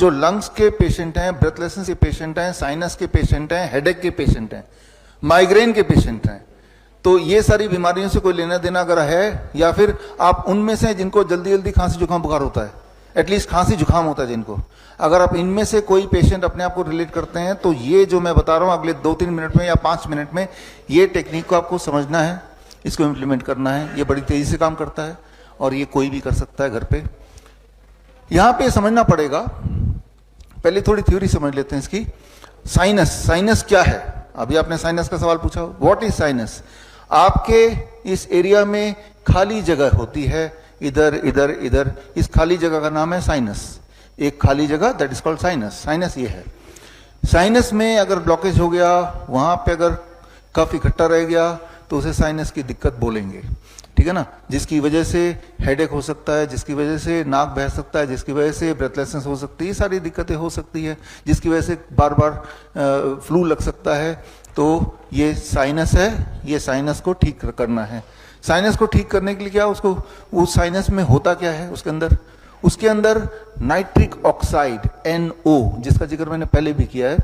जो लंग्स के पेशेंट हैं, ब्रेथलेसनेस के पेशेंट हैं, साइनस के पेशेंट हैं, हेडेक के पेशेंट हैं, माइग्रेन के पेशेंट हैं, तो ये सारी बीमारियों से कोई लेना देना अगर है, या फिर आप उनमें से जिनको जल्दी जल्दी खांसी जुकाम बुखार होता है, एटलीस्ट खांसी जुकाम होता है जिनको, अगर आप इनमें से कोई पेशेंट अपने आप को रिलेट करते हैं, तो ये जो मैं बता रहा हूं अगले 2-3 मिनट में या 5 मिनट में, ये टेक्निक को आपको समझना है, इसको इम्प्लीमेंट करना है। ये बड़ी तेजी से काम करता है और ये कोई भी कर सकता है घर पे। यहां पे समझना पड़ेगा, पहले थोड़ी थ्योरी समझ लेते हैं इसकी। साइनस, साइनस क्या है? अभी आपने साइनस का सवाल पूछा, व्हाट इज साइनस? आपके इस एरिया में खाली जगह होती है, इधर इधर इधर, इस खाली जगह का नाम है साइनस। एक खाली जगह, that is called sinus. Sinus ये है। साइनस में अगर ब्लॉकेज हो गया, वहां पे अगर कफ इकट्ठा रह गया, तो उसे साइनस की दिक्कत बोलेंगे, ठीक है ना, जिसकी वजह से हेडेक हो सकता है, जिसकी वजह से नाक बह सकता है, जिसकी वजह से ब्रेथलेसनेस हो सकती है, ये सारी दिक्कतें हो सकती है, जिसकी वजह से बार बार फ्लू लग सकता है। तो ये साइनस है, ये साइनस को ठीक करना है। साइनस को ठीक करने के लिए क्या, उसको उस साइनस में होता क्या है उसके अंदर नाइट्रिक ऑक्साइड NO, जिसका जिक्र मैंने पहले भी किया है,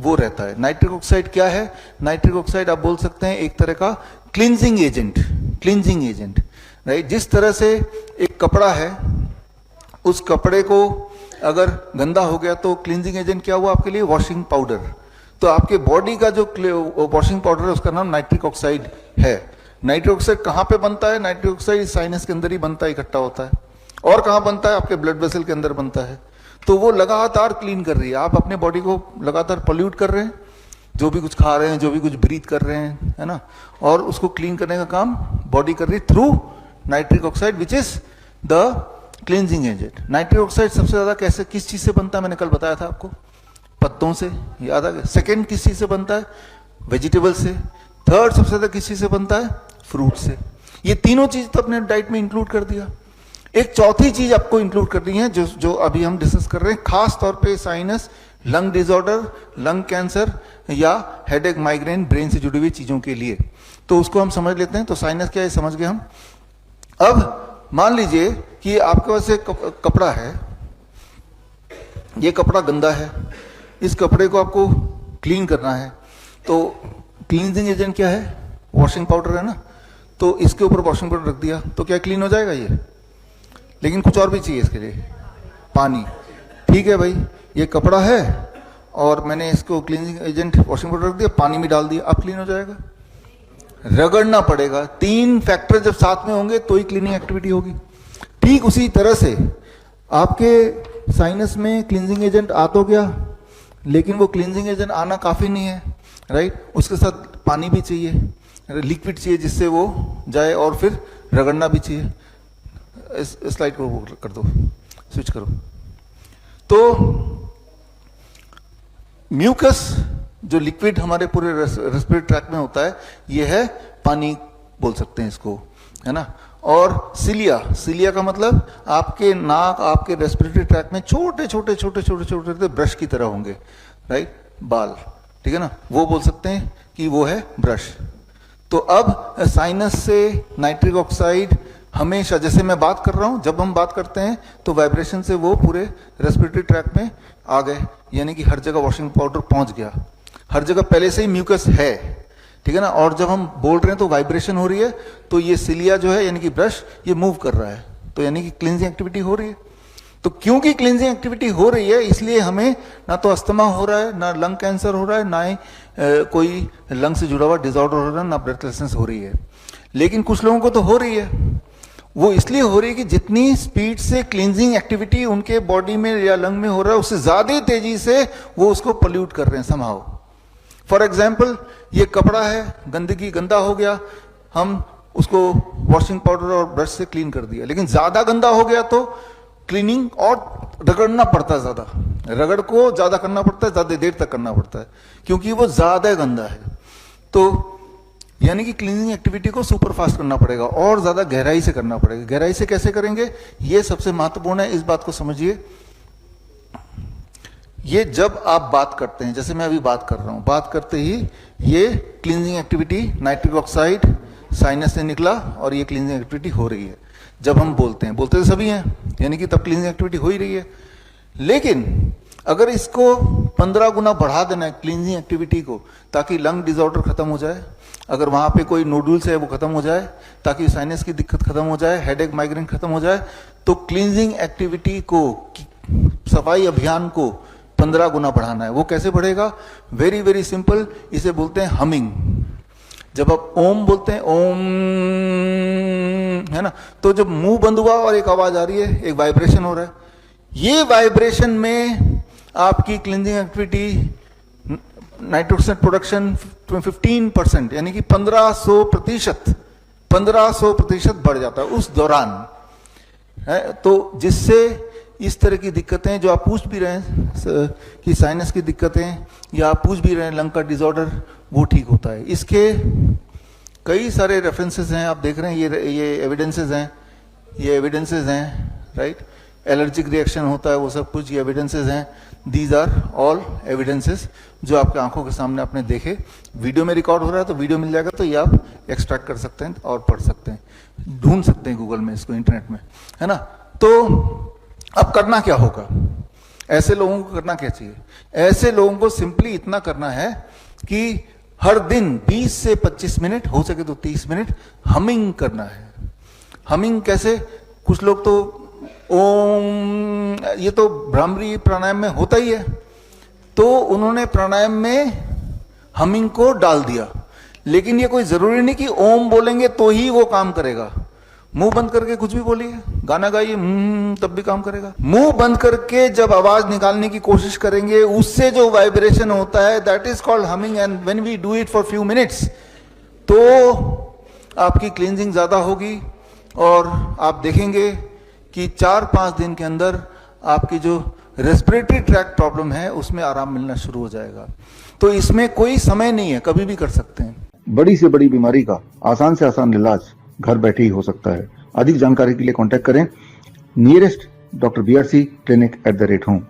वो रहता है। नाइट्रिक ऑक्साइड क्या है? नाइट्रिक ऑक्साइड आप बोल सकते हैं एक तरह का क्लींजिंग एजेंट, राइट। जिस तरह से एक कपड़ा है, उस कपड़े को अगर गंदा हो गया तो क्लींजिंग एजेंट क्या हुआ आपके लिए? Washing powder. तो आपके बॉडी का जो वॉशिंग पाउडर है उसका नाम नाइट्रिक ऑक्साइड है। नाइट्रिक ऑक्साइड कहां पे बनता है? नाइट्रिक ऑक्साइड साइनस के अंदर ही बनता है, इकट्ठा होता है। और कहां बनता है? आपके ब्लड वेसल के अंदर बनता है। तो वो लगातार क्लीन कर रही है, आप अपने बॉडी को लगातार पोल्यूट कर रहे हैं, जो भी कुछ खा रहे हैं, जो भी कुछ ब्रीथ कर रहे हैं, है ना, और उसको क्लीन करने का काम बॉडी कर रही है through nitric oxide, which is the cleansing agent. Nitric oxide सबसे ज्यादा कैसे, किस चीज से बनता है? मैंने कल बताया था आपको, पत्तों से, याद आ गया। सेकेंड किस चीज से बनता है? वेजिटेबल से। थर्ड सबसे ज्यादा किस चीज से बनता है? फ्रूट से। ये तीनों चीज तो अपने डाइट में इंक्लूड कर दिया। एक चौथी चीज आपको इंक्लूड करनी है, जो अभी हम डिस्कस कर रहे हैं, खास तौर पे sinus, lung disorder, lung cancer या हेडेक, माइग्रेन, ब्रेन से जुड़ी हुई चीजों के लिए। तो उसको हम समझ लेते हैं। तो साइनस क्या है समझ गए हम। अब मान लीजिए कि आपके पास एक कपड़ा है, ये कपड़ा गंदा है, इस कपड़े को आपको क्लीन करना है। तो क्लींजिंग एजेंट क्या है? वॉशिंग पाउडर है ना। तो इसके ऊपर वॉशिंग पाउडर रख दिया तो क्या क्लीन हो जाएगा ये? लेकिन कुछ और भी चाहिए इसके लिए, पानी। ठीक है भाई, ये कपड़ा है और मैंने इसको क्लींजिंग एजेंट वॉशिंग पाउडर रख दिया, पानी में डाल दिया, अब क्लीन हो जाएगा? रगड़ना पड़ेगा। 3 फैक्टर जब साथ में होंगे तो ही क्लीनिंग एक्टिविटी होगी। ठीक उसी तरह से आपके साइनस में क्लींजिंग एजेंट आ तो गया, लेकिन वो क्लींजिंग एजेंट आना काफी नहीं है, राइट। उसके साथ पानी भी चाहिए, लिक्विड चाहिए जिससे वो जाए, और फिर रगड़ना भी चाहिए। इस स्लाइड को कर दो, स्विच करो। तो म्यूकस जो लिक्विड हमारे पूरे रेस्पिरेटरी ट्रैक में होता है, ये है पानी बोल सकते हैं इसको, है ना। और सिलिया, सिलिया का मतलब आपके नाक, आपके रेस्पिरेटरी ट्रैक में छोटे छोटे छोटे छोटे छोटे छोटे ब्रश की तरह होंगे, राइट, बाल, ठीक है ना, वो बोल सकते हैं कि वो है ब्रश। तो अब साइनस से नाइट्रिक ऑक्साइड हमेशा, जैसे मैं बात कर रहा हूं, जब हम बात करते हैं तो वाइब्रेशन से वो पूरे रेस्पिरेटरी ट्रैक में आ गए, यानी कि हर जगह वॉशिंग पाउडर पहुंच गया, हर जगह पहले से ही म्यूकस है, ठीक है ना। और जब हम बोल रहे हैं तो वाइब्रेशन हो रही है, तो ये सिलिया जो है यानी कि ब्रश, ये मूव कर रहा है, तो यानी कि क्लींजिंग एक्टिविटी हो रही है। तो क्योंकि क्लींजिंग एक्टिविटी हो रही है, इसलिए हमें ना तो अस्थमा हो रहा है, ना लंग कैंसर हो रहा है, ना ही कोई लंग से जुड़ा हुआ डिसऑर्डर हो रहा है, ना ब्रेथलेसनेस हो रही है। लेकिन कुछ लोगों को तो हो रही है। वो इसलिए हो रही है कि जितनी स्पीड से क्लींजिंग एक्टिविटी उनके बॉडी में या लंग में हो रहा है, उससे ज्यादा तेजी से वो उसको पोल्यूट कर रहे हैं समहाउ। फॉर एग्जाम्पल, ये कपड़ा है, गंदगी, गंदा हो गया, हम उसको वॉशिंग पाउडर और ब्रश से क्लीन कर दिया, लेकिन ज्यादा गंदा हो गया तो क्लीनिंग और रगड़ना पड़ता है, ज्यादा रगड़ को ज्यादा करना पड़ता है, ज्यादा देर तक करना पड़ता है, क्योंकि वो ज्यादा गंदा है। तो यानी कि क्लीनिंग एक्टिविटी को सुपर फास्ट करना पड़ेगा और ज्यादा गहराई से करना पड़ेगा। गहराई से कैसे करेंगे, ये सबसे महत्वपूर्ण है, इस बात को समझिए। ये जब आप बात करते हैं, जैसे मैं अभी बात कर रहा हूं, बात करते ही ये cleansing activity, nitric oxide sinus से निकला और ये क्लींजिंग एक्टिविटी हो रही है। जब हम बोलते हैं, बोलते तो सभी हैं, यानी कि तब क्लींजिंग एक्टिविटी हो ही रही है। लेकिन अगर इसको 15 गुना बढ़ा देना है क्लींजिंग एक्टिविटी को, ताकि लंग डिसऑर्डर खत्म हो जाए, अगर वहां पे कोई नोडुल्स है वो खत्म हो जाए, ताकि साइनस की दिक्कत खत्म हो जाए, हेडेक माइग्रेन खत्म हो जाए, तो क्लींजिंग एक्टिविटी को, सफाई अभियान को 15 गुना बढ़ाना है। वो कैसे बढ़ेगा? वेरी वेरी सिंपल, इसे बोलते हैं हमिंग। जब आप ओम बोलते हैं, ओम, है ना, तो जब मुंह बंद हुआ और एक आवाज आ रही है, एक वाइब्रेशन हो रहा है, ये वाइब्रेशन में आपकी क्लींजिंग एक्टिविटी, नाइट्रोक्साइड प्रोडक्शन 15%, यानी कि 1500% बढ़ जाता है उस दौरान, है। तो जिससे इस तरह की दिक्कतें जो आप पूछ भी रहे हैं कि साइनस की दिक्कतें, या आप पूछ भी रहे हैं लंग का डिसऑर्डर, वो ठीक होता है। इसके कई सारे रेफरेंसेस हैं, आप देख रहे हैं, ये एविडेंसेस हैं, राइट। एलर्जिक रिएक्शन होता है, वो सब कुछ ये एविडेंसेस हैं। दीज आर ऑल एविडेंसेस जो आपके आंखों के सामने आपने देखे। वीडियो में रिकॉर्ड हो रहा है तो वीडियो मिल जाएगा, तो ये आप एक्सट्रैक्ट कर सकते हैं और पढ़ सकते हैं, ढूंढ सकते हैं गूगल में इसको, इंटरनेट में, है ना। तो अब करना क्या होगा? ऐसे लोगों को करना क्या चाहिए? ऐसे लोगों को सिंपली इतना करना है कि हर दिन 20 से 25 मिनट, हो सके तो 30 मिनट हमिंग करना है। हमिंग कैसे? कुछ लोग तो ओम, ये तो भ्रामरी प्राणायाम में होता ही है, तो उन्होंने प्राणायाम में हमिंग को डाल दिया। लेकिन ये कोई जरूरी नहीं कि ओम बोलेंगे तो ही वो काम करेगा। मुंह बंद करके कुछ भी बोलिए, गाना गाइए, तब भी काम करेगा। मुंह बंद करके जब आवाज निकालने की कोशिश करेंगे, उससे जो वाइब्रेशन होता है, that is called humming. And when we do it for few minutes, तो आपकी क्लींजिंग ज्यादा होगी और आप देखेंगे कि 4-5 दिन के अंदर आपकी जो रेस्पिरेटरी ट्रैक्ट प्रॉब्लम है उसमें आराम मिलना शुरू हो जाएगा। तो इसमें कोई समय नहीं है, कभी भी कर सकते हैं। बड़ी से बड़ी बीमारी का आसान से आसान इलाज घर बैठे ही हो सकता है। अधिक जानकारी के लिए कांटेक्ट करें nearest Dr. BRC Clinic @ home।